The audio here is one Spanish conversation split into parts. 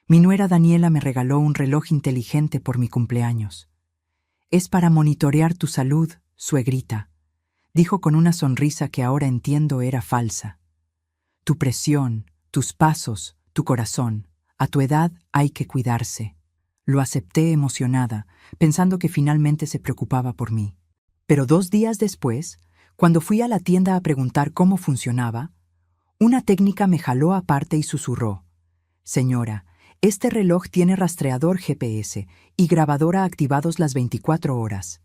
Mi nuera Daniela me regaló un reloj inteligente por mi cumpleaños. Es para monitorear tu salud, suegrita, dijo con una sonrisa que ahora entiendo era falsa. Tu presión, tus pasos, tu corazón. A tu edad hay que cuidarse. Lo acepté emocionada, pensando que finalmente se preocupaba por mí. Pero 2 días después, cuando fui a la tienda a preguntar cómo funcionaba, una técnica me jaló aparte y susurró: «Señora, este reloj tiene rastreador GPS y grabadora activados las 24 horas.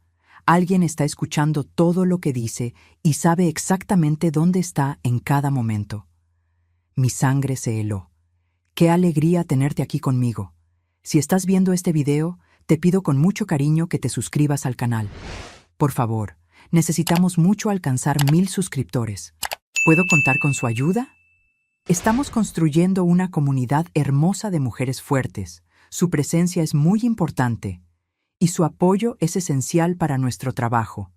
Alguien está escuchando todo lo que dice y sabe exactamente dónde está en cada momento». Mi sangre se heló. Qué alegría tenerte aquí conmigo. Si estás viendo este video, te pido con mucho cariño que te suscribas al canal. Por favor, necesitamos mucho alcanzar 1000 suscriptores. ¿Puedo contar con su ayuda? Estamos construyendo una comunidad hermosa de mujeres fuertes. Su presencia es muy importante y su apoyo es esencial para nuestro trabajo,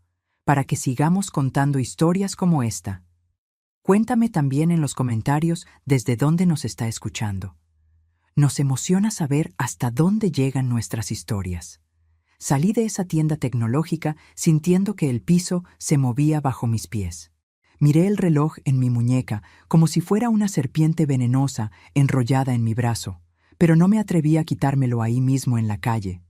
para que sigamos contando historias como esta. Cuéntame también en los comentarios desde dónde nos está escuchando. Nos emociona saber hasta dónde llegan nuestras historias. Salí de esa tienda tecnológica sintiendo que el piso se movía bajo mis pies. Miré el reloj en mi muñeca como si fuera una serpiente venenosa enrollada en mi brazo, pero no me atreví a quitármelo ahí mismo en la calle.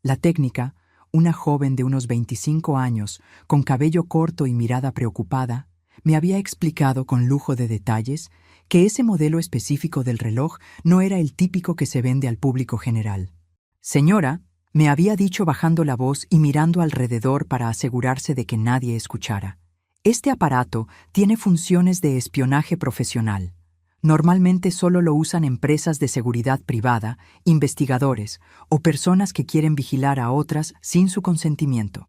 La técnica, una joven de unos 25 años, con cabello corto y mirada preocupada, me había explicado con lujo de detalles que ese modelo específico del reloj no era el típico que se vende al público general. «Señora», me había dicho bajando la voz y mirando alrededor para asegurarse de que nadie escuchara, «este aparato tiene funciones de espionaje profesional. Normalmente solo lo usan empresas de seguridad privada, investigadores o personas que quieren vigilar a otras sin su consentimiento.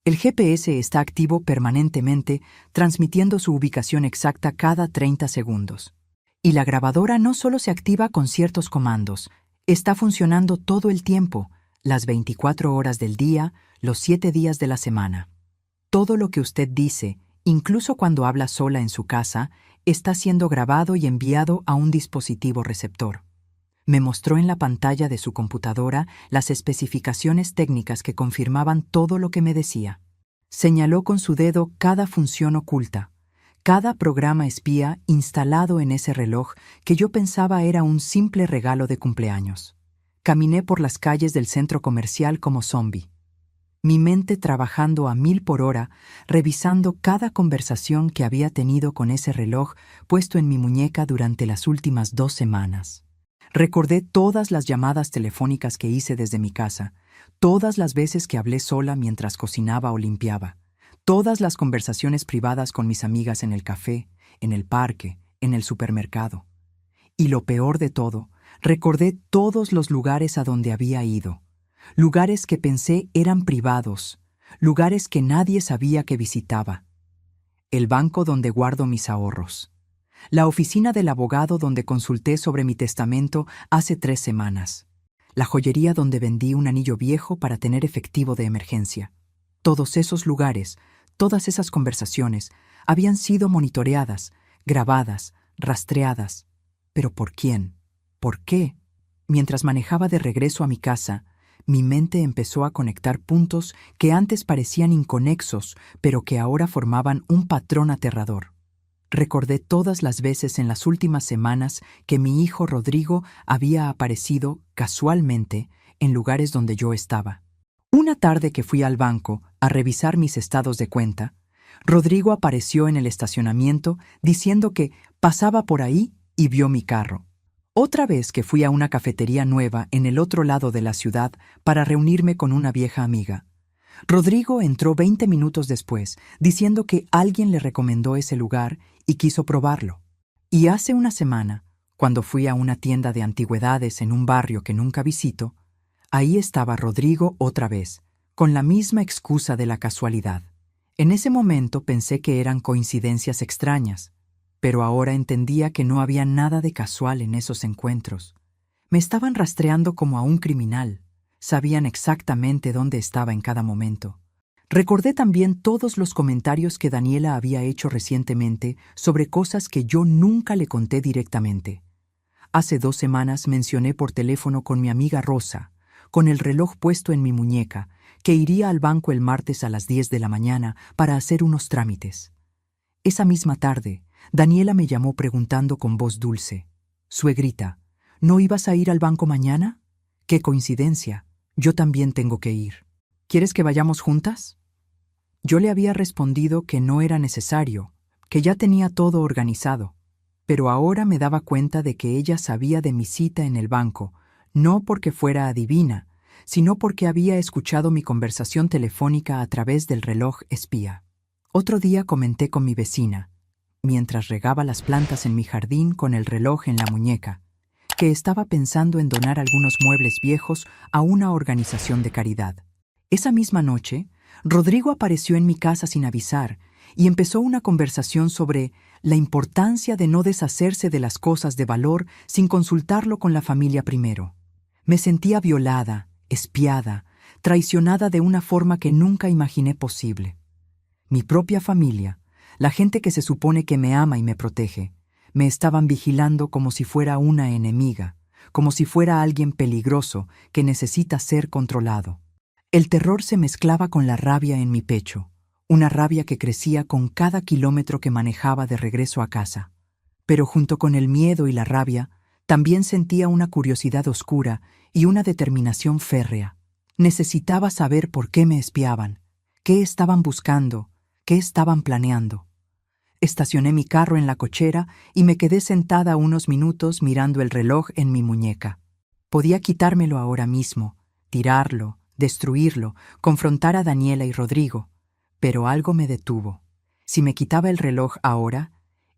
El GPS está activo permanentemente, transmitiendo su ubicación exacta cada 30 segundos. Y la grabadora no solo se activa con ciertos comandos, está funcionando todo el tiempo, las 24 horas del día, los 7 días de la semana. Todo lo que usted dice, incluso cuando habla sola en su casa, está siendo grabado y enviado a un dispositivo receptor». Me mostró en la pantalla de su computadora las especificaciones técnicas que confirmaban todo lo que me decía. Señaló con su dedo cada función oculta, cada programa espía instalado en ese reloj que yo pensaba era un simple regalo de cumpleaños. Caminé por las calles del centro comercial como zombi, mi mente trabajando a 1000 por hora, revisando cada conversación que había tenido con ese reloj puesto en mi muñeca durante las últimas 2 semanas. Recordé todas las llamadas telefónicas que hice desde mi casa, todas las veces que hablé sola mientras cocinaba o limpiaba, todas las conversaciones privadas con mis amigas en el café, en el parque, en el supermercado. Y lo peor de todo, recordé todos los lugares a donde había ido, lugares que pensé eran privados, lugares que nadie sabía que visitaba. El banco donde guardo mis ahorros. La oficina del abogado donde consulté sobre mi testamento hace 3 semanas. La joyería donde vendí un anillo viejo para tener efectivo de emergencia. Todos esos lugares, todas esas conversaciones, habían sido monitoreadas, grabadas, rastreadas. ¿Pero por quién? ¿Por qué? Mientras manejaba de regreso a mi casa, mi mente empezó a conectar puntos que antes parecían inconexos, pero que ahora formaban un patrón aterrador. Recordé todas las veces en las últimas semanas que mi hijo Rodrigo había aparecido, casualmente, en lugares donde yo estaba. Una tarde que fui al banco a revisar mis estados de cuenta, Rodrigo apareció en el estacionamiento diciendo que pasaba por ahí y vio mi carro. Otra vez que fui a una cafetería nueva en el otro lado de la ciudad para reunirme con una vieja amiga. Rodrigo entró 20 minutos después, diciendo que alguien le recomendó ese lugar y quiso probarlo. Y hace una semana, cuando fui a una tienda de antigüedades en un barrio que nunca visito, ahí estaba Rodrigo otra vez, con la misma excusa de la casualidad. En ese momento pensé que eran coincidencias extrañas, pero ahora entendía que no había nada de casual en esos encuentros. Me estaban rastreando como a un criminal. Sabían exactamente dónde estaba en cada momento. Recordé también todos los comentarios que Daniela había hecho recientemente sobre cosas que yo nunca le conté directamente. Hace 2 semanas mencioné por teléfono con mi amiga Rosa, con el reloj puesto en mi muñeca, que iría al banco el martes a las 10 de la mañana para hacer unos trámites. Esa misma tarde, Daniela me llamó preguntando con voz dulce: «Suegrita, ¿no ibas a ir al banco mañana? ¡Qué coincidencia! Yo también tengo que ir. ¿Quieres que vayamos juntas?». Yo le había respondido que no era necesario, que ya tenía todo organizado, pero ahora me daba cuenta de que ella sabía de mi cita en el banco, no porque fuera adivina, sino porque había escuchado mi conversación telefónica a través del reloj espía. Otro día comenté con mi vecina, mientras regaba las plantas en mi jardín con el reloj en la muñeca, que estaba pensando en donar algunos muebles viejos a una organización de caridad. Esa misma noche, Rodrigo apareció en mi casa sin avisar y empezó una conversación sobre la importancia de no deshacerse de las cosas de valor sin consultarlo con la familia primero. Me sentía violada, espiada, traicionada de una forma que nunca imaginé posible. Mi propia familia, la gente que se supone que me ama y me protege, me estaban vigilando como si fuera una enemiga, como si fuera alguien peligroso que necesita ser controlado. El terror se mezclaba con la rabia en mi pecho, una rabia que crecía con cada kilómetro que manejaba de regreso a casa. Pero junto con el miedo y la rabia, también sentía una curiosidad oscura y una determinación férrea. Necesitaba saber por qué me espiaban, qué estaban buscando, qué estaban planeando. Estacioné mi carro en la cochera y me quedé sentada unos minutos mirando el reloj en mi muñeca. Podía quitármelo ahora mismo, tirarlo, destruirlo, confrontar a Daniela y Rodrigo, pero algo me detuvo. Si me quitaba el reloj ahora,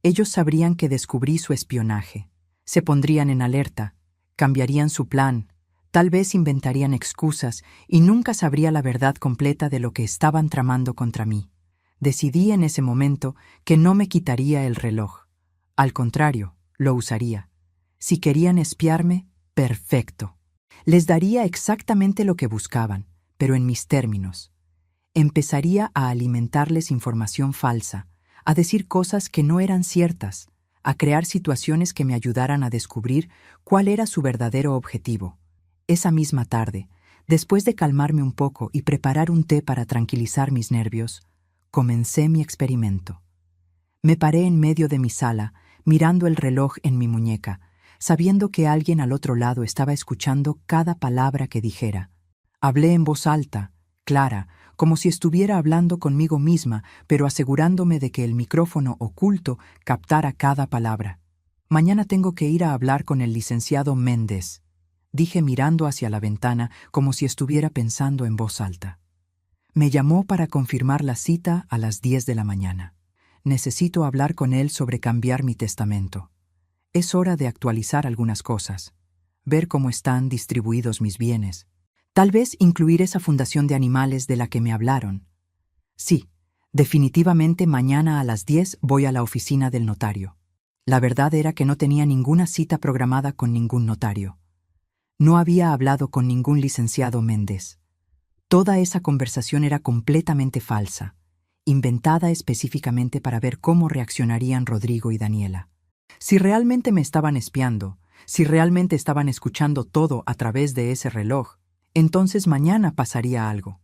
ellos sabrían que descubrí su espionaje. Se pondrían en alerta, cambiarían su plan, tal vez inventarían excusas y nunca sabría la verdad completa de lo que estaban tramando contra mí. Decidí en ese momento que no me quitaría el reloj. Al contrario, lo usaría. Si querían espiarme, perfecto. Les daría exactamente lo que buscaban, pero en mis términos. Empezaría a alimentarles información falsa, a decir cosas que no eran ciertas, a crear situaciones que me ayudaran a descubrir cuál era su verdadero objetivo. Esa misma tarde, después de calmarme un poco y preparar un té para tranquilizar mis nervios, comencé mi experimento. Me paré en medio de mi sala, mirando el reloj en mi muñeca, sabiendo que alguien al otro lado estaba escuchando cada palabra que dijera. Hablé en voz alta, clara, como si estuviera hablando conmigo misma, pero asegurándome de que el micrófono oculto captara cada palabra. «Mañana tengo que ir a hablar con el licenciado Méndez», dije mirando hacia la ventana como si estuviera pensando en voz alta. Me llamó para confirmar la cita a las 10 de la mañana. Necesito hablar con él sobre cambiar mi testamento. Es hora de actualizar algunas cosas, ver cómo están distribuidos mis bienes. Tal vez incluir esa fundación de animales de la que me hablaron. Sí, definitivamente mañana a las 10 voy a la oficina del notario. La verdad era que no tenía ninguna cita programada con ningún notario. No había hablado con ningún licenciado Méndez. Toda esa conversación era completamente falsa, inventada específicamente para ver cómo reaccionarían Rodrigo y Daniela. Si realmente me estaban espiando, si realmente estaban escuchando todo a través de ese reloj, entonces mañana pasaría algo.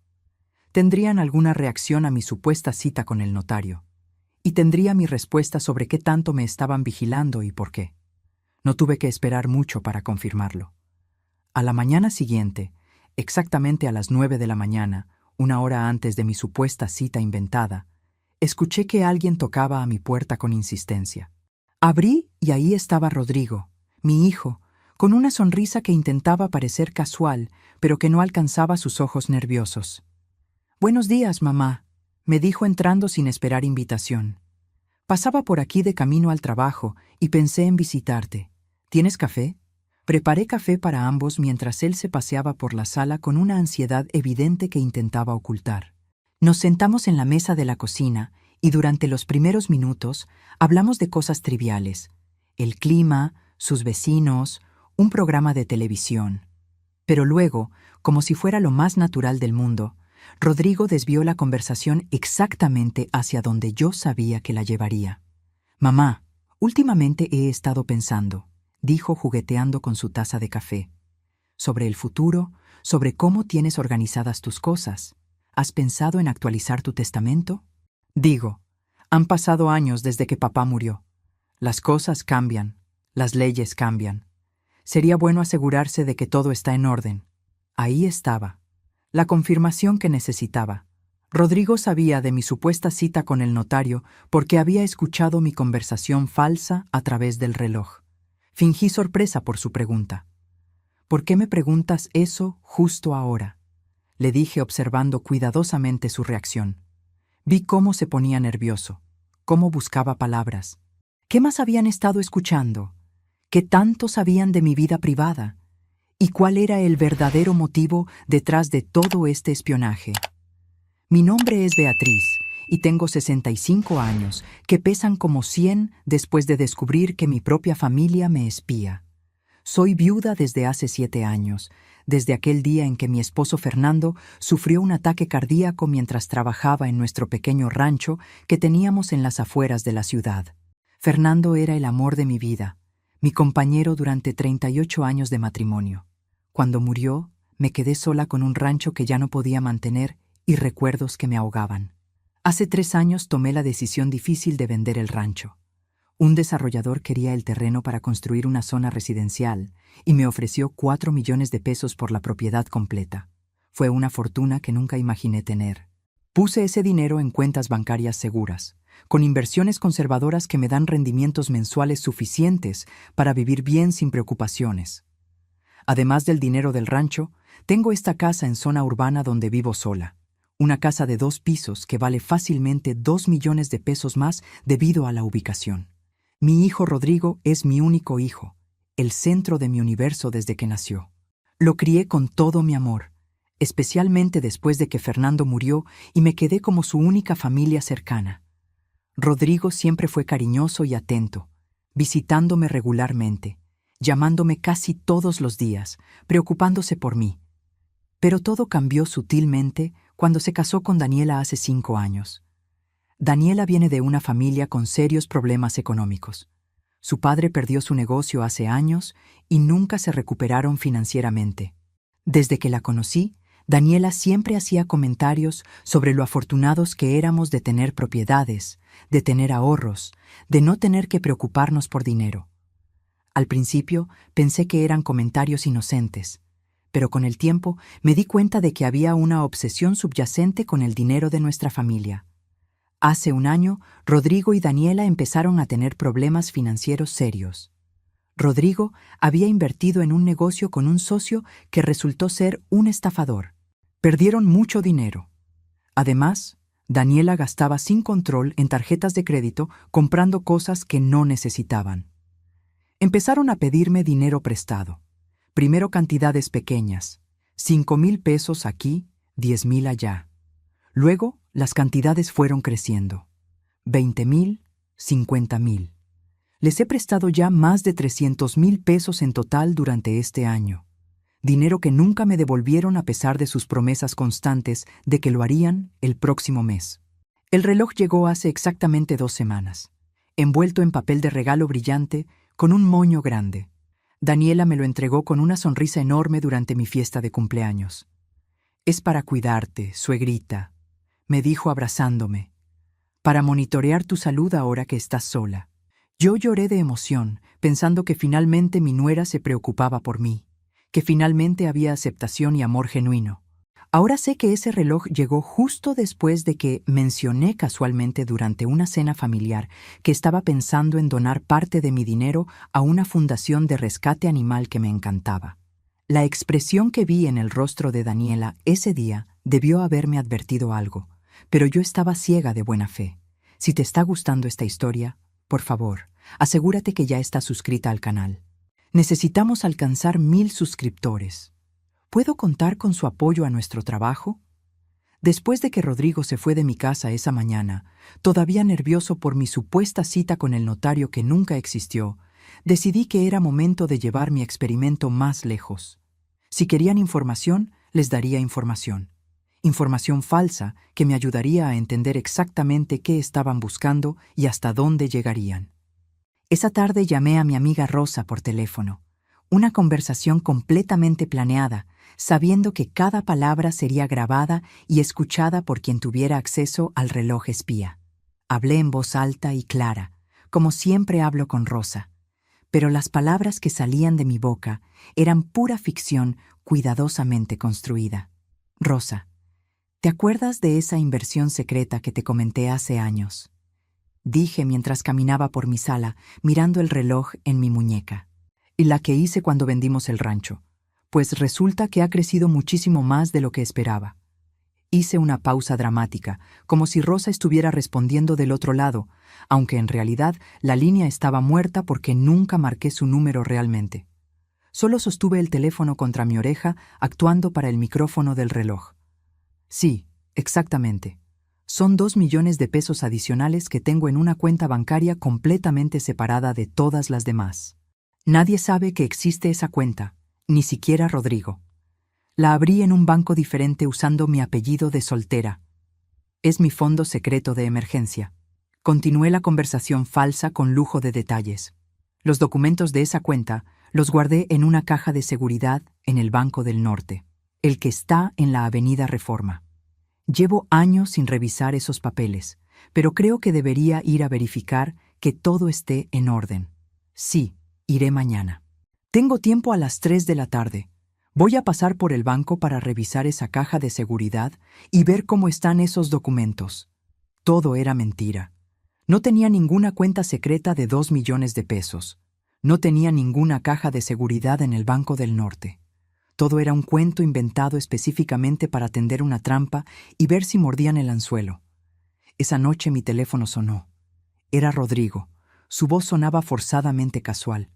Tendrían alguna reacción a mi supuesta cita con el notario, y tendría mi respuesta sobre qué tanto me estaban vigilando y por qué. No tuve que esperar mucho para confirmarlo. A la mañana siguiente, exactamente a las 9 de la mañana, una hora antes de mi supuesta cita inventada, escuché que alguien tocaba a mi puerta con insistencia. Abrí y ahí estaba Rodrigo, mi hijo, con una sonrisa que intentaba parecer casual, pero que no alcanzaba sus ojos nerviosos. «Buenos días, mamá», me dijo entrando sin esperar invitación. «Pasaba por aquí de camino al trabajo y pensé en visitarte. ¿Tienes café?». Preparé café para ambos mientras él se paseaba por la sala con una ansiedad evidente que intentaba ocultar. Nos sentamos en la mesa de la cocina y durante los primeros minutos hablamos de cosas triviales: el clima, sus vecinos, un programa de televisión. Pero luego, como si fuera lo más natural del mundo, Rodrigo desvió la conversación exactamente hacia donde yo sabía que la llevaría. «Mamá, últimamente he estado pensando», dijo jugueteando con su taza de café. Sobre el futuro, sobre cómo tienes organizadas tus cosas. ¿Has pensado en actualizar tu testamento? Digo, han pasado años desde que papá murió. Las cosas cambian, las leyes cambian. Sería bueno asegurarse de que todo está en orden. Ahí estaba, la confirmación que necesitaba. Rodrigo sabía de mi supuesta cita con el notario porque había escuchado mi conversación falsa a través del reloj. Fingí sorpresa por su pregunta. ¿Por qué me preguntas eso justo ahora?, le dije observando cuidadosamente su reacción. Vi cómo se ponía nervioso, cómo buscaba palabras. ¿Qué más habían estado escuchando? ¿Qué tanto sabían de mi vida privada? ¿Y cuál era el verdadero motivo detrás de todo este espionaje? Mi nombre es Beatriz y tengo 65 años, que pesan como 100 después de descubrir que mi propia familia me espía. Soy viuda desde hace 7 años, desde aquel día en que mi esposo Fernando sufrió un ataque cardíaco mientras trabajaba en nuestro pequeño rancho que teníamos en las afueras de la ciudad. Fernando era el amor de mi vida, mi compañero durante 38 años de matrimonio. Cuando murió, me quedé sola con un rancho que ya no podía mantener y recuerdos que me ahogaban. Hace 3 años tomé la decisión difícil de vender el rancho. Un desarrollador quería el terreno para construir una zona residencial y me ofreció 4 millones de pesos por la propiedad completa. Fue una fortuna que nunca imaginé tener. Puse ese dinero en cuentas bancarias seguras, con inversiones conservadoras que me dan rendimientos mensuales suficientes para vivir bien sin preocupaciones. Además del dinero del rancho, tengo esta casa en zona urbana donde vivo sola. Una casa de 2 pisos que vale fácilmente 2 millones de pesos más debido a la ubicación. Mi hijo Rodrigo es mi único hijo, el centro de mi universo desde que nació. Lo crié con todo mi amor, especialmente después de que Fernando murió y me quedé como su única familia cercana. Rodrigo siempre fue cariñoso y atento, visitándome regularmente, llamándome casi todos los días, preocupándose por mí. Pero todo cambió sutilmente cuando se casó con Daniela hace 5 años. Daniela viene de una familia con serios problemas económicos. Su padre perdió su negocio hace años y nunca se recuperaron financieramente. Desde que la conocí, Daniela siempre hacía comentarios sobre lo afortunados que éramos de tener propiedades, de tener ahorros, de no tener que preocuparnos por dinero. Al principio pensé que eran comentarios inocentes, pero con el tiempo me di cuenta de que había una obsesión subyacente con el dinero de nuestra familia. Hace 1 año, Rodrigo y Daniela empezaron a tener problemas financieros serios. Rodrigo había invertido en un negocio con un socio que resultó ser un estafador. Perdieron mucho dinero. Además, Daniela gastaba sin control en tarjetas de crédito comprando cosas que no necesitaban. Empezaron a pedirme dinero prestado. Primero cantidades pequeñas, 5,000 pesos aquí, 10,000 allá. Luego, las cantidades fueron creciendo. 20,000, 50,000. Les he prestado ya más de 300,000 pesos en total durante este año. Dinero que nunca me devolvieron a pesar de sus promesas constantes de que lo harían el próximo mes. El reloj llegó hace exactamente 2 semanas, envuelto en papel de regalo brillante con un moño grande. Daniela me lo entregó con una sonrisa enorme durante mi fiesta de cumpleaños. «Es para cuidarte, suegrita», me dijo abrazándome, «para monitorear tu salud ahora que estás sola». Yo lloré de emoción, pensando que finalmente mi nuera se preocupaba por mí, que finalmente había aceptación y amor genuino. Ahora sé que ese reloj llegó justo después de que mencioné casualmente durante una cena familiar que estaba pensando en donar parte de mi dinero a una fundación de rescate animal que me encantaba. La expresión que vi en el rostro de Daniela ese día debió haberme advertido algo, pero yo estaba ciega de buena fe. Si te está gustando esta historia, por favor, asegúrate que ya estás suscrita al canal. Necesitamos alcanzar 1000 suscriptores. ¿Puedo contar con su apoyo a nuestro trabajo? Después de que Rodrigo se fue de mi casa esa mañana, todavía nervioso por mi supuesta cita con el notario que nunca existió, decidí que era momento de llevar mi experimento más lejos. Si querían información, les daría información. Información falsa que me ayudaría a entender exactamente qué estaban buscando y hasta dónde llegarían. Esa tarde llamé a mi amiga Rosa por teléfono. Una conversación completamente planeada, sabiendo que cada palabra sería grabada y escuchada por quien tuviera acceso al reloj espía. Hablé en voz alta y clara, como siempre hablo con Rosa, pero las palabras que salían de mi boca eran pura ficción cuidadosamente construida. Rosa, ¿te acuerdas de esa inversión secreta que te comenté hace años? Dije mientras caminaba por mi sala, mirando el reloj en mi muñeca. Y la que hice cuando vendimos el rancho, pues resulta que ha crecido muchísimo más de lo que esperaba. Hice una pausa dramática, como si Rosa estuviera respondiendo del otro lado, aunque en realidad la línea estaba muerta porque nunca marqué su número realmente. Solo sostuve el teléfono contra mi oreja, actuando para el micrófono del reloj. Sí, exactamente. Son 2 millones de pesos adicionales que tengo en una cuenta bancaria completamente separada de todas las demás. Nadie sabe que existe esa cuenta, ni siquiera Rodrigo. La abrí en un banco diferente usando mi apellido de soltera. Es mi fondo secreto de emergencia. Continué la conversación falsa con lujo de detalles. Los documentos de esa cuenta los guardé en una caja de seguridad en el Banco del Norte, el que está en la Avenida Reforma. Llevo años sin revisar esos papeles, pero creo que debería ir a verificar que todo esté en orden. Sí, iré mañana. Tengo tiempo a las 3 de la tarde. Voy a pasar por el banco para revisar esa caja de seguridad y ver cómo están esos documentos. Todo era mentira. No tenía ninguna cuenta secreta de 2 millones de pesos. No tenía ninguna caja de seguridad en el Banco del Norte. Todo era un cuento inventado específicamente para tender una trampa y ver si mordían el anzuelo. Esa noche mi teléfono sonó. Era Rodrigo. Su voz sonaba forzadamente casual.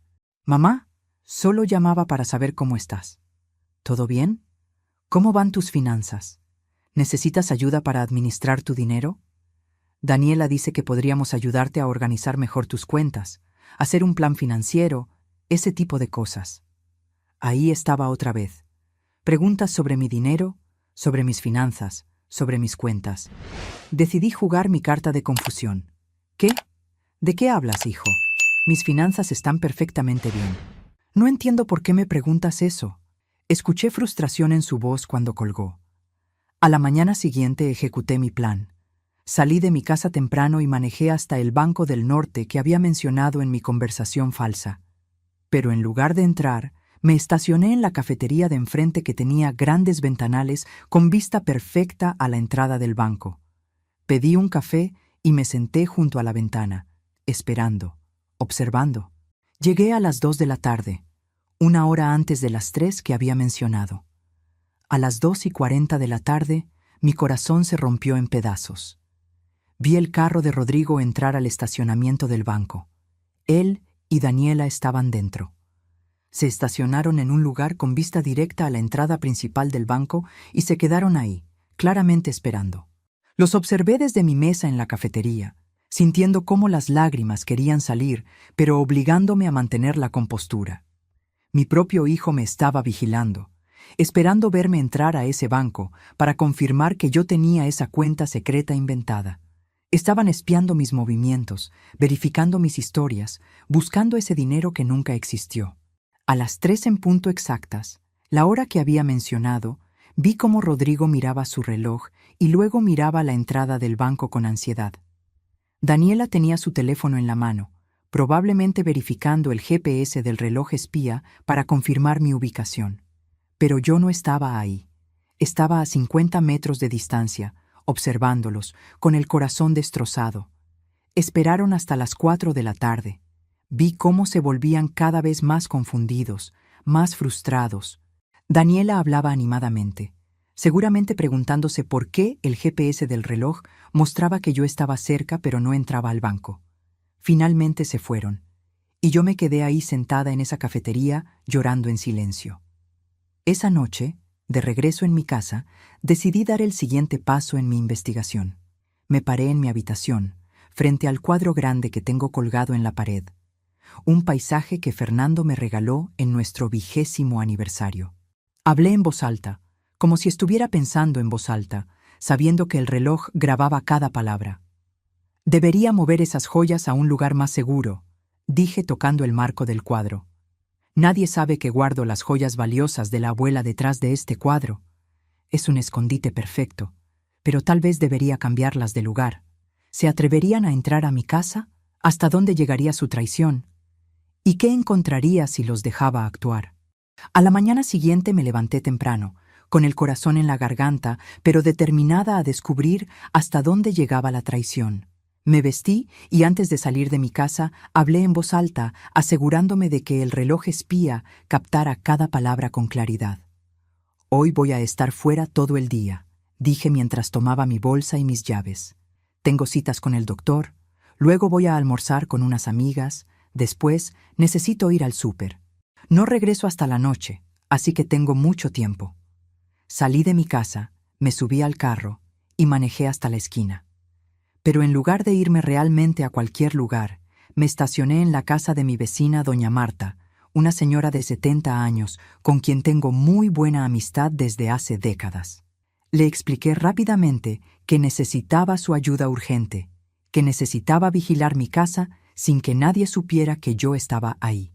«Mamá, solo llamaba para saber cómo estás. ¿Todo bien? ¿Cómo van tus finanzas? ¿Necesitas ayuda para administrar tu dinero? Daniela dice que podríamos ayudarte a organizar mejor tus cuentas, hacer un plan financiero, ese tipo de cosas». Ahí estaba otra vez. Preguntas sobre mi dinero, sobre mis finanzas, sobre mis cuentas. Decidí jugar mi carta de confusión. ¿Qué? ¿De qué hablas, hijo? Mis finanzas están perfectamente bien. No entiendo por qué me preguntas eso. Escuché frustración en su voz cuando colgó. A la mañana siguiente ejecuté mi plan. Salí de mi casa temprano y manejé hasta el Banco del Norte que había mencionado en mi conversación falsa. Pero en lugar de entrar, me estacioné en la cafetería de enfrente que tenía grandes ventanales con vista perfecta a la entrada del banco. Pedí un café y me senté junto a la ventana, esperando, observando. Llegué a las 2 de la tarde, 1 hora antes de las 3 que había mencionado. A las 2:40 de la tarde, mi corazón se rompió en pedazos. Vi el carro de Rodrigo entrar al estacionamiento del banco. Él y Daniela estaban dentro. Se estacionaron en un lugar con vista directa a la entrada principal del banco y se quedaron ahí, claramente esperando. Los observé desde mi mesa en la cafetería, sintiendo cómo las lágrimas querían salir, pero obligándome a mantener la compostura. Mi propio hijo me estaba vigilando, esperando verme entrar a ese banco para confirmar que yo tenía esa cuenta secreta inventada. Estaban espiando mis movimientos, verificando mis historias, buscando ese dinero que nunca existió. A las 3 en punto exactas, la hora que había mencionado, vi cómo Rodrigo miraba su reloj y luego miraba la entrada del banco con ansiedad. Daniela tenía su teléfono en la mano, probablemente verificando el GPS del reloj espía para confirmar mi ubicación. Pero yo no estaba ahí. Estaba a 50 metros de distancia, observándolos, con el corazón destrozado. Esperaron hasta las 4 de la tarde. Vi cómo se volvían cada vez más confundidos, más frustrados. Daniela hablaba animadamente, seguramente preguntándose por qué el GPS del reloj mostraba que yo estaba cerca pero no entraba al banco. Finalmente se fueron, y yo me quedé ahí sentada en esa cafetería llorando en silencio. Esa noche, de regreso en mi casa, decidí dar el siguiente paso en mi investigación. Me paré en mi habitación, frente al cuadro grande que tengo colgado en la pared. Un paisaje que Fernando me regaló en nuestro 20º aniversario. Hablé en voz alta, como si estuviera pensando en voz alta, sabiendo que el reloj grababa cada palabra. Debería mover esas joyas a un lugar más seguro, dije tocando el marco del cuadro. Nadie sabe que guardo las joyas valiosas de la abuela detrás de este cuadro. Es un escondite perfecto, pero tal vez debería cambiarlas de lugar. ¿Se atreverían a entrar a mi casa? ¿Hasta dónde llegaría su traición? ¿Y qué encontraría si los dejaba actuar? A la mañana siguiente me levanté temprano, con el corazón en la garganta, pero determinada a descubrir hasta dónde llegaba la traición. Me vestí y antes de salir de mi casa hablé en voz alta, asegurándome de que el reloj espía captara cada palabra con claridad. «Hoy voy a estar fuera todo el día», dije mientras tomaba mi bolsa y mis llaves. «Tengo citas con el doctor, luego voy a almorzar con unas amigas, después necesito ir al súper. No regreso hasta la noche, así que tengo mucho tiempo». Salí de mi casa, me subí al carro y manejé hasta la esquina. Pero en lugar de irme realmente a cualquier lugar, me estacioné en la casa de mi vecina doña Marta, una señora de 70 años con quien tengo muy buena amistad desde hace décadas. Le expliqué rápidamente que necesitaba su ayuda urgente, que necesitaba vigilar mi casa sin que nadie supiera que yo estaba ahí.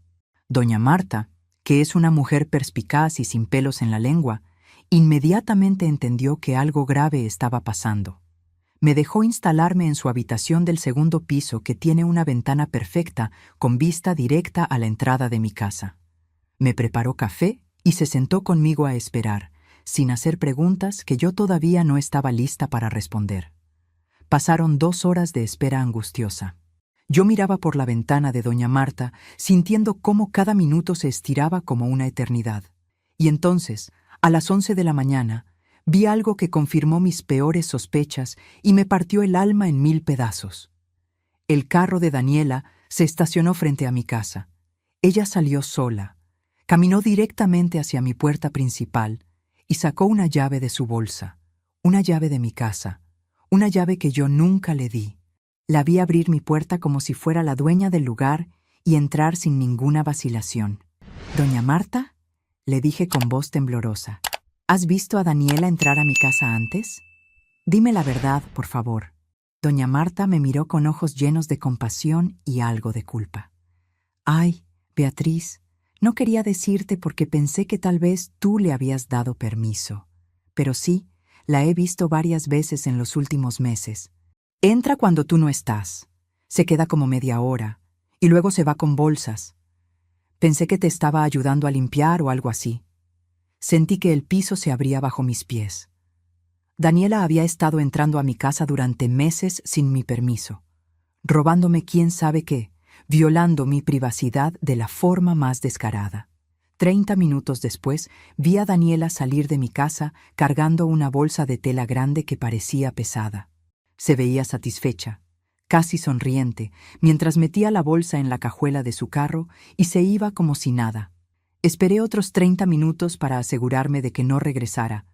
Doña Marta, que es una mujer perspicaz y sin pelos en la lengua, inmediatamente entendió que algo grave estaba pasando. Me dejó instalarme en su habitación del segundo piso que tiene una ventana perfecta con vista directa a la entrada de mi casa. Me preparó café y se sentó conmigo a esperar, sin hacer preguntas que yo todavía no estaba lista para responder. Pasaron 2 horas de espera angustiosa. Yo miraba por la ventana de doña Marta, sintiendo cómo cada minuto se estiraba como una eternidad. Y entonces, a las 11 de la mañana, vi algo que confirmó mis peores sospechas y me partió el alma en 1000 pedazos. El carro de Daniela se estacionó frente a mi casa. Ella salió sola, caminó directamente hacia mi puerta principal y sacó una llave de su bolsa, una llave de mi casa, una llave que yo nunca le di. La vi abrir mi puerta como si fuera la dueña del lugar y entrar sin ninguna vacilación. «¿Doña Marta?», le dije con voz temblorosa. «¿Has visto a Daniela entrar a mi casa antes? Dime la verdad, por favor». Doña Marta me miró con ojos llenos de compasión y algo de culpa. «Ay, Beatriz, no quería decirte porque pensé que tal vez tú le habías dado permiso. Pero sí, la he visto varias veces en los últimos meses. Entra cuando tú no estás, se queda como media hora, y luego se va con bolsas. Pensé que te estaba ayudando a limpiar o algo así. Sentí que el piso se abría bajo mis pies. Daniela había estado entrando a mi casa durante meses sin mi permiso, robándome quién sabe qué, violando mi privacidad de la forma más descarada. 30 minutos después, vi a Daniela salir de mi casa cargando una bolsa de tela grande que parecía pesada. Se veía satisfecha, casi sonriente, mientras metía la bolsa en la cajuela de su carro y se iba como si nada. Esperé otros 30 minutos para asegurarme de que no regresara.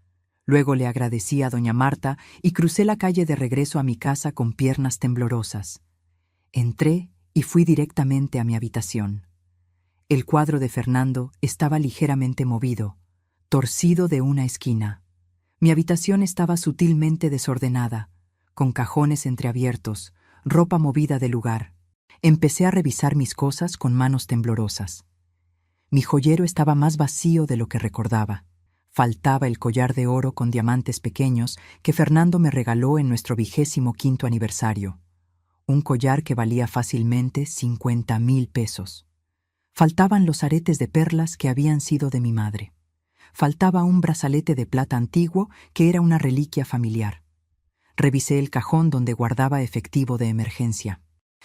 Luego le agradecí a doña Marta y crucé la calle de regreso a mi casa con piernas temblorosas. Entré y fui directamente a mi habitación. El cuadro de Fernando estaba ligeramente movido, torcido de una esquina. Mi habitación estaba sutilmente desordenada, con cajones entreabiertos, ropa movida de lugar. Empecé a revisar mis cosas con manos temblorosas. Mi joyero estaba más vacío de lo que recordaba. Faltaba el collar de oro con diamantes pequeños que Fernando me regaló en nuestro 25º aniversario. Un collar que valía fácilmente 50,000 pesos. Faltaban los aretes de perlas que habían sido de mi madre. Faltaba un brazalete de plata antiguo que era una reliquia familiar. Revisé el cajón donde guardaba efectivo de emergencia.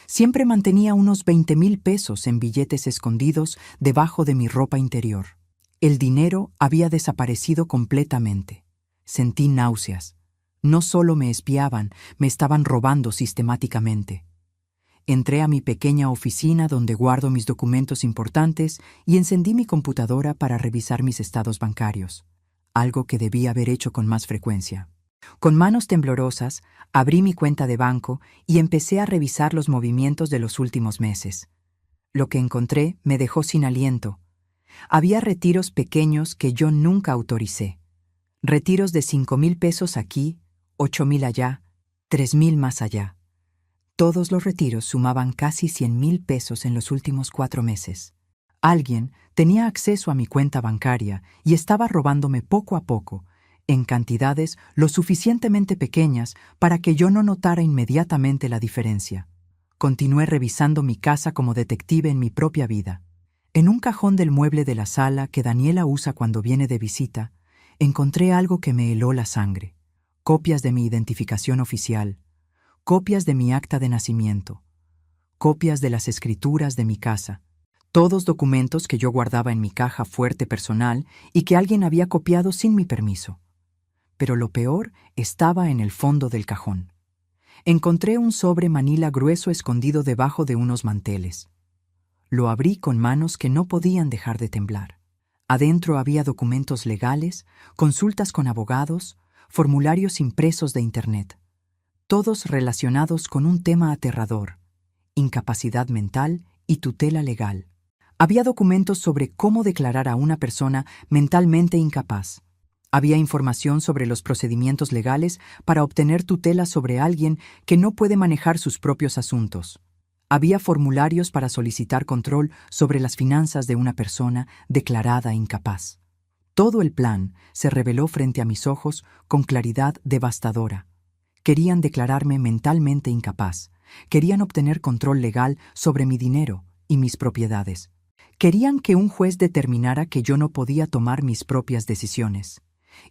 Siempre mantenía unos 20,000 pesos en billetes escondidos debajo de mi ropa interior. El dinero había desaparecido completamente. Sentí náuseas. No solo me espiaban, me estaban robando sistemáticamente. Entré a mi pequeña oficina donde guardo mis documentos importantes y encendí mi computadora para revisar mis estados bancarios, algo que debía haber hecho con más frecuencia. Con manos temblorosas, abrí mi cuenta de banco y empecé a revisar los movimientos de los últimos meses. Lo que encontré me dejó sin aliento. Había retiros pequeños que yo nunca autoricé. Retiros de 5,000 pesos aquí, 8,000 allá, 3,000 más allá. Todos los retiros sumaban casi 100,000 pesos en los últimos 4 meses. Alguien tenía acceso a mi cuenta bancaria y estaba robándome poco a poco, en cantidades lo suficientemente pequeñas para que yo no notara inmediatamente la diferencia. Continué revisando mi casa como detective en mi propia vida. En un cajón del mueble de la sala que Daniela usa cuando viene de visita, encontré algo que me heló la sangre. Copias de mi identificación oficial, copias de mi acta de nacimiento, copias de las escrituras de mi casa, todos documentos que yo guardaba en mi caja fuerte personal y que alguien había copiado sin mi permiso. Pero lo peor estaba en el fondo del cajón. Encontré un sobre manila grueso escondido debajo de unos manteles. Lo abrí con manos que no podían dejar de temblar. Adentro había documentos legales, consultas con abogados, formularios impresos de Internet, todos relacionados con un tema aterrador: incapacidad mental y tutela legal. Había documentos sobre cómo declarar a una persona mentalmente incapaz. Había información sobre los procedimientos legales para obtener tutela sobre alguien que no puede manejar sus propios asuntos. Había formularios para solicitar control sobre las finanzas de una persona declarada incapaz. Todo el plan se reveló frente a mis ojos con claridad devastadora. Querían declararme mentalmente incapaz. Querían obtener control legal sobre mi dinero y mis propiedades. Querían que un juez determinara que yo no podía tomar mis propias decisiones.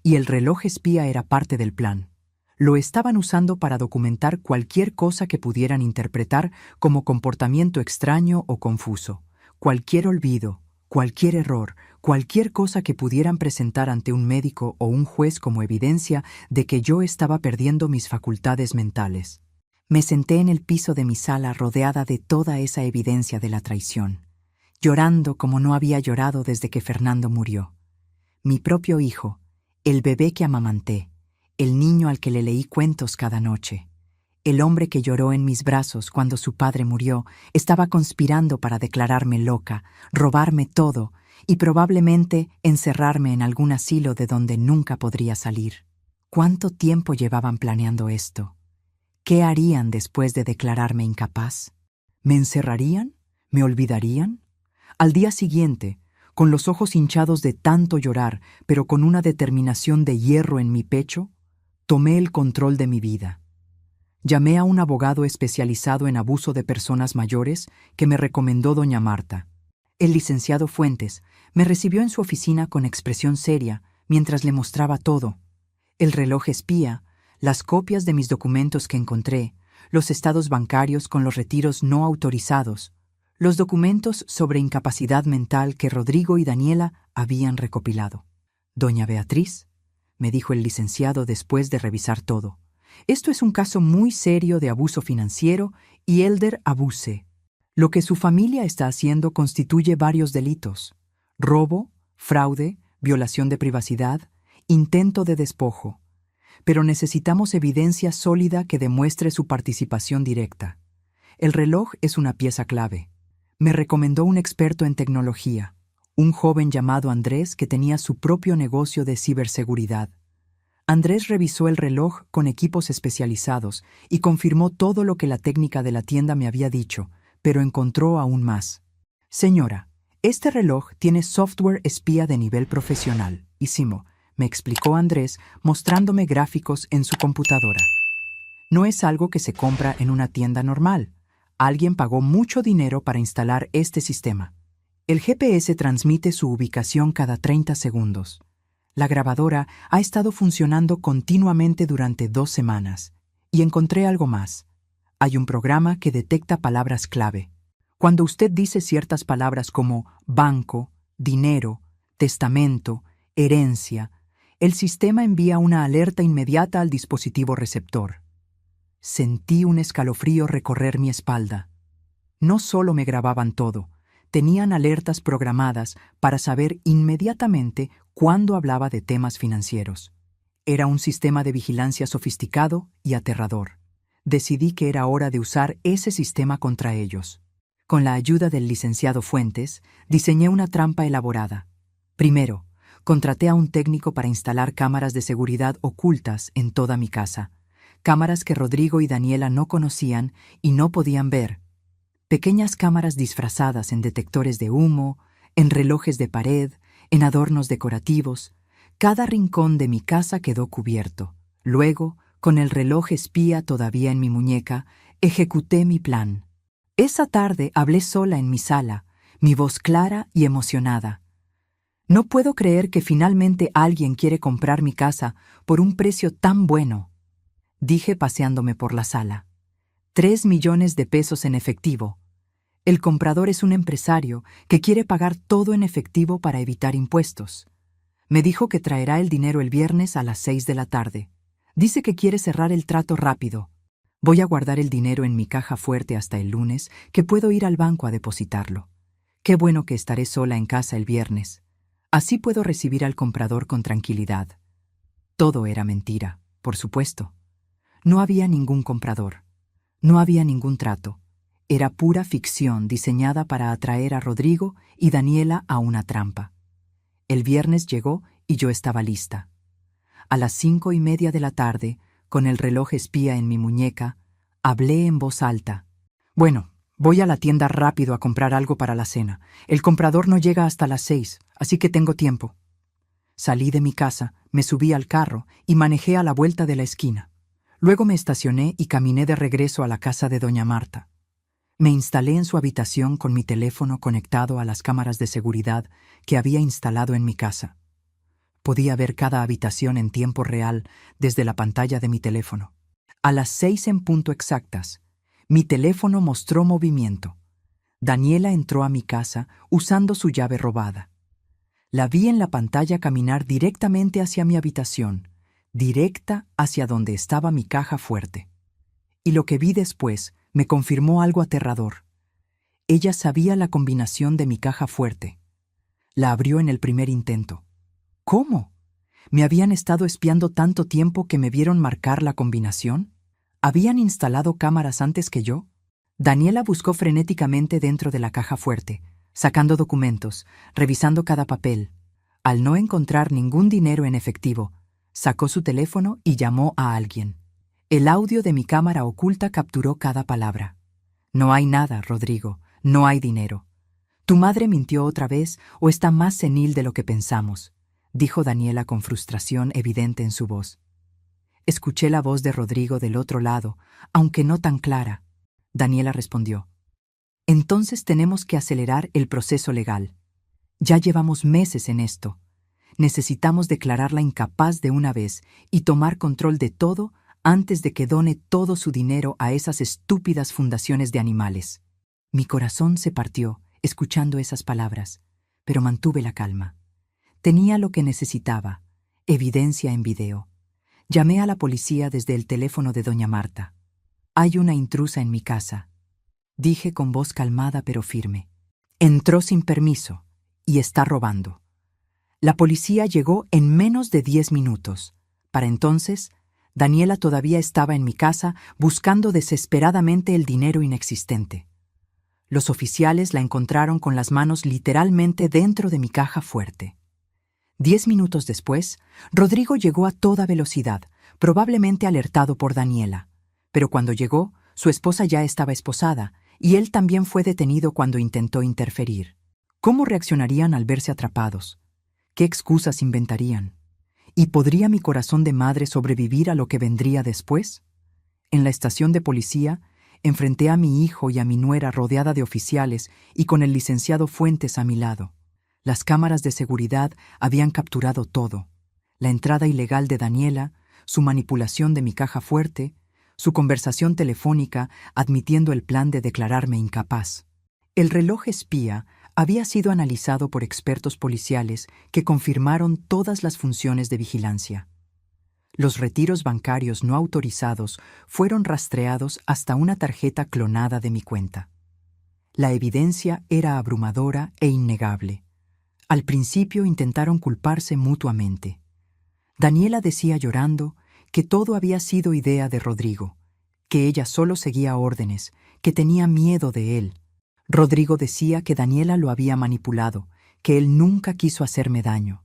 Y el reloj espía era parte del plan. Lo estaban usando para documentar cualquier cosa que pudieran interpretar como comportamiento extraño o confuso, cualquier olvido, cualquier error, cualquier cosa que pudieran presentar ante un médico o un juez como evidencia de que yo estaba perdiendo mis facultades mentales. Me senté en el piso de mi sala rodeada de toda esa evidencia de la traición, llorando como no había llorado desde que Fernando murió. Mi propio hijo, el bebé que amamanté, el niño al que le leí cuentos cada noche, el hombre que lloró en mis brazos cuando su padre murió, estaba conspirando para declararme loca, robarme todo y probablemente encerrarme en algún asilo de donde nunca podría salir. ¿Cuánto tiempo llevaban planeando esto? ¿Qué harían después de declararme incapaz? ¿Me encerrarían? ¿Me olvidarían? Al día siguiente, con los ojos hinchados de tanto llorar, pero con una determinación de hierro en mi pecho, tomé el control de mi vida. Llamé a un abogado especializado en abuso de personas mayores que me recomendó doña Marta. El licenciado Fuentes me recibió en su oficina con expresión seria mientras le mostraba todo: el reloj espía, las copias de mis documentos que encontré, los estados bancarios con los retiros no autorizados, los documentos sobre incapacidad mental que Rodrigo y Daniela habían recopilado. «Doña Beatriz», me dijo el licenciado después de revisar todo, «esto es un caso muy serio de abuso financiero y elder abuse. Lo que su familia está haciendo constituye varios delitos: robo, fraude, violación de privacidad, intento de despojo. Pero necesitamos evidencia sólida que demuestre su participación directa. El reloj es una pieza clave. Me recomendó un experto en tecnología, un joven llamado Andrés que tenía su propio negocio de ciberseguridad. Andrés revisó el reloj con equipos especializados y confirmó todo lo que la técnica de la tienda me había dicho, pero encontró aún más. «Señora, este reloj tiene software espía de nivel profesional, me explicó Andrés mostrándome gráficos en su computadora. No es algo que se compra en una tienda normal. Alguien pagó mucho dinero para instalar este sistema. El GPS transmite su ubicación cada 30 segundos. La grabadora ha estado funcionando continuamente durante 2 semanas. Y encontré algo más. Hay un programa que detecta palabras clave. Cuando usted dice ciertas palabras como banco, dinero, testamento, herencia, el sistema envía una alerta inmediata al dispositivo receptor. Sentí un escalofrío recorrer mi espalda. No solo me grababan todo, tenían alertas programadas para saber inmediatamente cuándo hablaba de temas financieros. Era un sistema de vigilancia sofisticado y aterrador. Decidí que era hora de usar ese sistema contra ellos. Con la ayuda del licenciado Fuentes, diseñé una trampa elaborada. Primero, contraté a un técnico para instalar cámaras de seguridad ocultas en toda mi casa. cámaras que Rodrigo y Daniela no conocían y no podían ver. Pequeñas cámaras disfrazadas en detectores de humo, en relojes de pared, en adornos decorativos. Cada rincón de mi casa quedó cubierto. Luego, con el reloj espía todavía en mi muñeca, ejecuté mi plan. Esa tarde hablé sola en mi sala, mi voz clara y emocionada. No puedo creer que finalmente alguien quiere comprar mi casa por un precio tan bueno, dije paseándome por la sala. 3 millones de pesos en efectivo. El comprador es un empresario que quiere pagar todo en efectivo para evitar impuestos. Me dijo que traerá el dinero el viernes a las 6 de la tarde. Dice que quiere cerrar el trato rápido. Voy a guardar el dinero en mi caja fuerte hasta el lunes, que puedo ir al banco a depositarlo. Qué bueno que estaré sola en casa el viernes. Así puedo recibir al comprador con tranquilidad. Todo era mentira, por supuesto. No había ningún comprador. No había ningún trato. Era pura ficción diseñada para atraer a Rodrigo y Daniela a una trampa. El viernes llegó y yo estaba lista. A las 5:30 de la tarde, con el reloj espía en mi muñeca, hablé en voz alta. Bueno, voy a la tienda rápido a comprar algo para la cena. El comprador no llega hasta las 6, así que tengo tiempo. Salí de mi casa, me subí al carro y manejé a la vuelta de la esquina. Luego me estacioné y caminé de regreso a la casa de doña Marta. Me instalé en su habitación con mi teléfono conectado a las cámaras de seguridad que había instalado en mi casa. Podía ver cada habitación en tiempo real desde la pantalla de mi teléfono. A las 6 en punto exactas, mi teléfono mostró movimiento. Daniela entró a mi casa usando su llave robada. La vi en la pantalla caminar directamente hacia mi habitación, directa hacia donde estaba mi caja fuerte. Y lo que vi después me confirmó algo aterrador. Ella sabía la combinación de mi caja fuerte. La abrió en el primer intento. ¿Cómo? ¿Me habían estado espiando tanto tiempo que me vieron marcar la combinación? ¿Habían instalado cámaras antes que yo? Daniela buscó frenéticamente dentro de la caja fuerte, sacando documentos, revisando cada papel. Al no encontrar ningún dinero en efectivo, sacó su teléfono y llamó a alguien. El audio de mi cámara oculta capturó cada palabra. No hay nada, Rodrigo, no hay dinero. Tu madre mintió otra vez o está más senil de lo que pensamos, dijo Daniela con frustración evidente en su voz. Escuché la voz de Rodrigo del otro lado, aunque no tan clara. Daniela respondió: Entonces tenemos que acelerar el proceso legal. Ya llevamos meses en esto. Necesitamos declararla incapaz de una vez y tomar control de todo antes de que done todo su dinero a esas estúpidas fundaciones de animales. Mi corazón se partió escuchando esas palabras, pero mantuve la calma. Tenía lo que necesitaba, evidencia en video. Llamé a la policía desde el teléfono de doña Marta. Hay una intrusa en mi casa, dije con voz calmada pero firme. Entró sin permiso y está robando. La policía llegó en menos de 10 minutos. Para entonces, Daniela todavía estaba en mi casa buscando desesperadamente el dinero inexistente. Los oficiales la encontraron con las manos literalmente dentro de mi caja fuerte. 10 minutos después, Rodrigo llegó a toda velocidad, probablemente alertado por Daniela. Pero cuando llegó, su esposa ya estaba esposada, y él también fue detenido cuando intentó interferir. ¿Cómo reaccionarían al verse atrapados? ¿Qué excusas inventarían? ¿Y podría mi corazón de madre sobrevivir a lo que vendría después? En la estación de policía, enfrenté a mi hijo y a mi nuera rodeada de oficiales y con el licenciado Fuentes a mi lado. Las cámaras de seguridad habían capturado todo: la entrada ilegal de Daniela, su manipulación de mi caja fuerte, su conversación telefónica admitiendo el plan de declararme incapaz. El reloj espía había sido analizado por expertos policiales que confirmaron todas las funciones de vigilancia. Los retiros bancarios no autorizados fueron rastreados hasta una tarjeta clonada de mi cuenta. La evidencia era abrumadora e innegable. Al principio intentaron culparse mutuamente. Daniela decía llorando que todo había sido idea de Rodrigo, que ella solo seguía órdenes, que tenía miedo de él. Rodrigo decía que Daniela lo había manipulado, que él nunca quiso hacerme daño,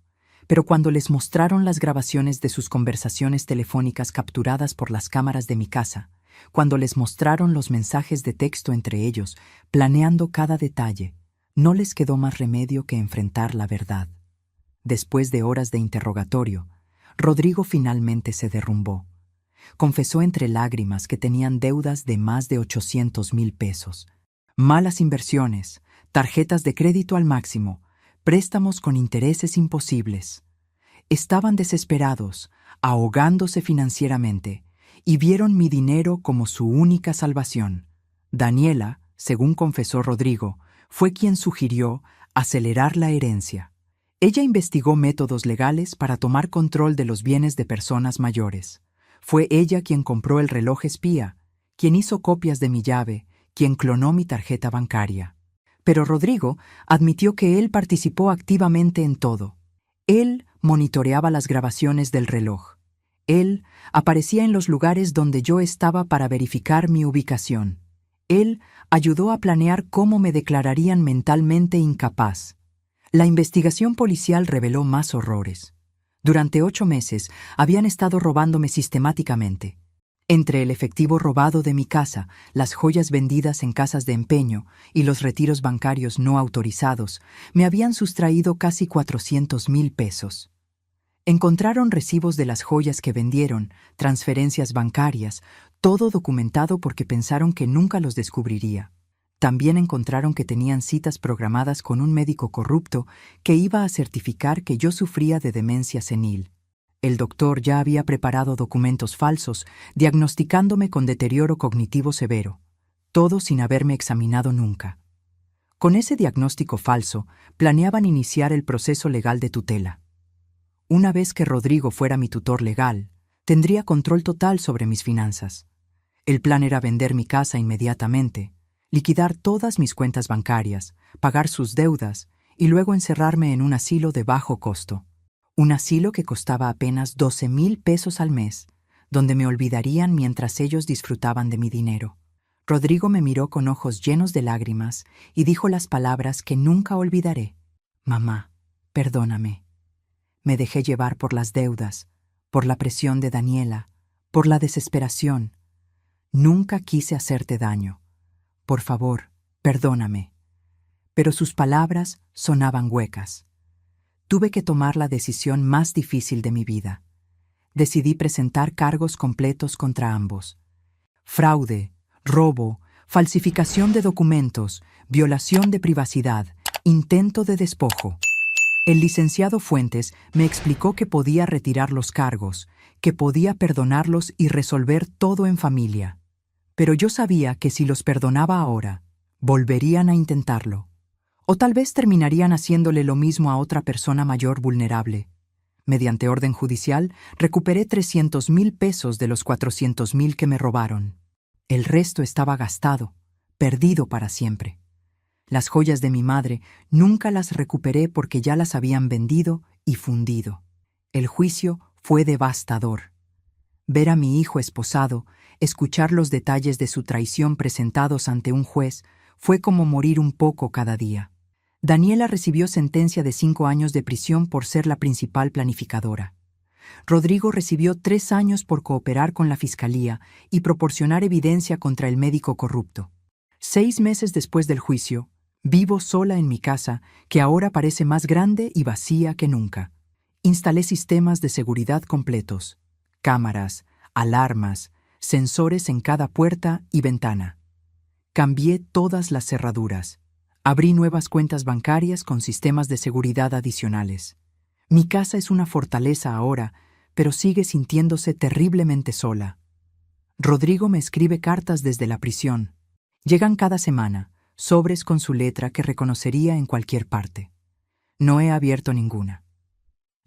Pero cuando les mostraron las grabaciones de sus conversaciones telefónicas capturadas por las cámaras de mi casa, cuando les mostraron los mensajes de texto entre ellos, planeando cada detalle, no les quedó más remedio que enfrentar la verdad. Después de horas de interrogatorio, Rodrigo finalmente se derrumbó. Confesó entre lágrimas que tenían deudas de más de 800,000 pesos, malas inversiones, tarjetas de crédito al máximo, préstamos con intereses imposibles. Estaban desesperados, ahogándose financieramente, y vieron mi dinero como su única salvación. Daniela, según confesó Rodrigo, fue quien sugirió acelerar la herencia. Ella investigó métodos legales para tomar control de los bienes de personas mayores. Fue ella quien compró el reloj espía, quien hizo copias de mi llave, quien clonó mi tarjeta bancaria. Pero Rodrigo admitió que él participó activamente en todo. Él monitoreaba las grabaciones del reloj. Él aparecía en los lugares donde yo estaba para verificar mi ubicación. Él ayudó a planear cómo me declararían mentalmente incapaz. La investigación policial reveló más horrores. Durante 8 meses habían estado robándome sistemáticamente. Entre el efectivo robado de mi casa, las joyas vendidas en casas de empeño y los retiros bancarios no autorizados, me habían sustraído casi 400,000 pesos. Encontraron recibos de las joyas que vendieron, transferencias bancarias, todo documentado porque pensaron que nunca los descubriría. También encontraron que tenían citas programadas con un médico corrupto que iba a certificar que yo sufría de demencia senil. El doctor ya había preparado documentos falsos, diagnosticándome con deterioro cognitivo severo, todo sin haberme examinado nunca. Con ese diagnóstico falso, planeaban iniciar el proceso legal de tutela. Una vez que Rodrigo fuera mi tutor legal, tendría control total sobre mis finanzas. El plan era vender mi casa inmediatamente, liquidar todas mis cuentas bancarias, pagar sus deudas y luego encerrarme en un asilo de bajo costo. Un asilo que costaba apenas 12,000 pesos al mes, donde me olvidarían mientras ellos disfrutaban de mi dinero. Rodrigo me miró con ojos llenos de lágrimas y dijo las palabras que nunca olvidaré. Mamá, perdóname. Me dejé llevar por las deudas, por la presión de Daniela, por la desesperación. Nunca quise hacerte daño. Por favor, perdóname. Pero sus palabras sonaban huecas. Tuve que tomar la decisión más difícil de mi vida. Decidí presentar cargos completos contra ambos. Fraude, robo, falsificación de documentos, violación de privacidad, intento de despojo. El licenciado Fuentes me explicó que podía retirar los cargos, que podía perdonarlos y resolver todo en familia. Pero yo sabía que si los perdonaba ahora, volverían a intentarlo. O tal vez terminarían haciéndole lo mismo a otra persona mayor vulnerable. Mediante orden judicial, recuperé 300,000 pesos de los 400,000 que me robaron. El resto estaba gastado, perdido para siempre. Las joyas de mi madre nunca las recuperé porque ya las habían vendido y fundido. El juicio fue devastador. Ver a mi hijo esposado, escuchar los detalles de su traición presentados ante un juez, fue como morir un poco cada día. Daniela recibió sentencia de 5 años de prisión por ser la principal planificadora. Rodrigo recibió 3 años por cooperar con la fiscalía y proporcionar evidencia contra el médico corrupto. 6 meses después del juicio, vivo sola en mi casa, que ahora parece más grande y vacía que nunca. Instalé sistemas de seguridad completos, cámaras, alarmas, sensores en cada puerta y ventana. Cambié todas las cerraduras. Abrí nuevas cuentas bancarias con sistemas de seguridad adicionales. Mi casa es una fortaleza ahora, pero sigue sintiéndose terriblemente sola. Rodrigo me escribe cartas desde la prisión. Llegan cada semana, sobres con su letra que reconocería en cualquier parte. No he abierto ninguna.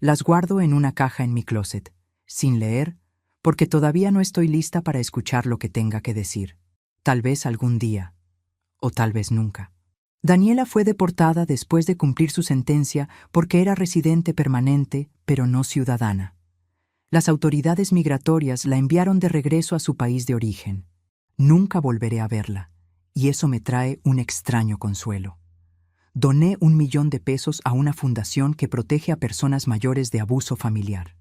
Las guardo en una caja en mi closet, sin leer, porque todavía no estoy lista para escuchar lo que tenga que decir. Tal vez algún día, o tal vez nunca. Daniela fue deportada después de cumplir su sentencia porque era residente permanente, pero no ciudadana. Las autoridades migratorias la enviaron de regreso a su país de origen. Nunca volveré a verla, y eso me trae un extraño consuelo. Doné 1 millón de pesos a una fundación que protege a personas mayores de abuso familiar.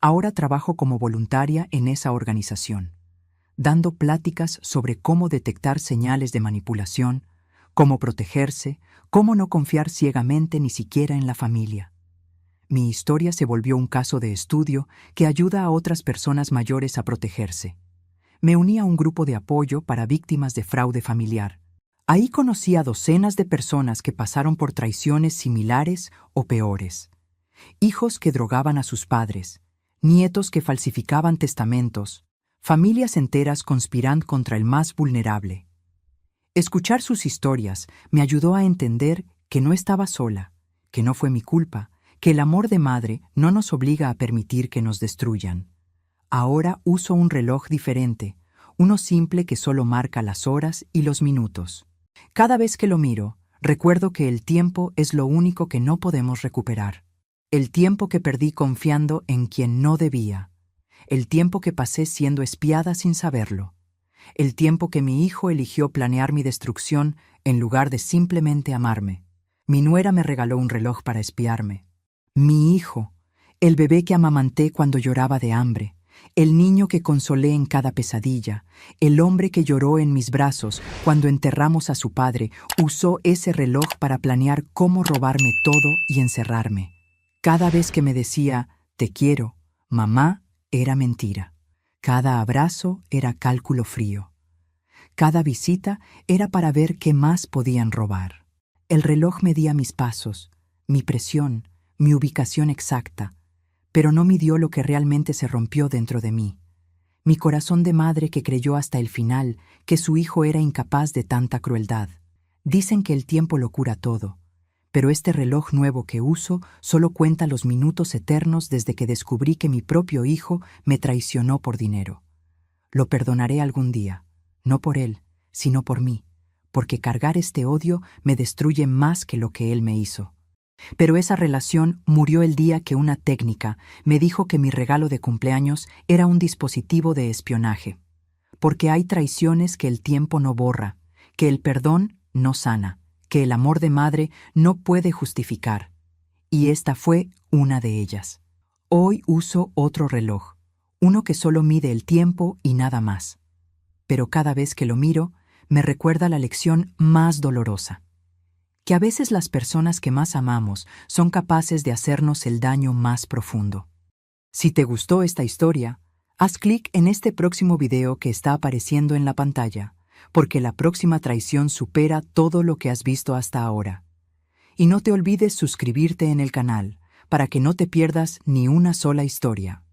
Ahora trabajo como voluntaria en esa organización, dando pláticas sobre cómo detectar señales de manipulación, cómo protegerse, cómo no confiar ciegamente ni siquiera en la familia. Mi historia se volvió un caso de estudio que ayuda a otras personas mayores a protegerse. Me uní a un grupo de apoyo para víctimas de fraude familiar. Ahí conocí a docenas de personas que pasaron por traiciones similares o peores. Hijos que drogaban a sus padres, nietos que falsificaban testamentos, familias enteras conspirando contra el más vulnerable. Escuchar sus historias me ayudó a entender que no estaba sola, que no fue mi culpa, que el amor de madre no nos obliga a permitir que nos destruyan. Ahora uso un reloj diferente, uno simple que solo marca las horas y los minutos. Cada vez que lo miro, recuerdo que el tiempo es lo único que no podemos recuperar. El tiempo que perdí confiando en quien no debía. El tiempo que pasé siendo espiada sin saberlo. El tiempo que mi hijo eligió planear mi destrucción en lugar de simplemente amarme. Mi nuera me regaló un reloj para espiarme. Mi hijo, el bebé que amamanté cuando lloraba de hambre, el niño que consolé en cada pesadilla, el hombre que lloró en mis brazos cuando enterramos a su padre, usó ese reloj para planear cómo robarme todo y encerrarme. Cada vez que me decía, te quiero, mamá, era mentira. Cada abrazo era cálculo frío. Cada visita era para ver qué más podían robar. El reloj medía mis pasos, mi presión, mi ubicación exacta, pero no midió lo que realmente se rompió dentro de mí. Mi corazón de madre que creyó hasta el final que su hijo era incapaz de tanta crueldad. Dicen que el tiempo lo cura todo, pero este reloj nuevo que uso solo cuenta los minutos eternos desde que descubrí que mi propio hijo me traicionó por dinero. Lo perdonaré algún día, no por él, sino por mí, porque cargar este odio me destruye más que lo que él me hizo. Pero esa relación murió el día que una técnica me dijo que mi regalo de cumpleaños era un dispositivo de espionaje. Porque hay traiciones que el tiempo no borra, que el perdón no sana, que el amor de madre no puede justificar. Y esta fue una de ellas. Hoy uso otro reloj, uno que solo mide el tiempo y nada más. Pero cada vez que lo miro, me recuerda la lección más dolorosa. Que a veces las personas que más amamos son capaces de hacernos el daño más profundo. Si te gustó esta historia, haz clic en este próximo video que está apareciendo en la pantalla, porque la próxima traición supera todo lo que has visto hasta ahora. Y no te olvides suscribirte en el canal, para que no te pierdas ni una sola historia.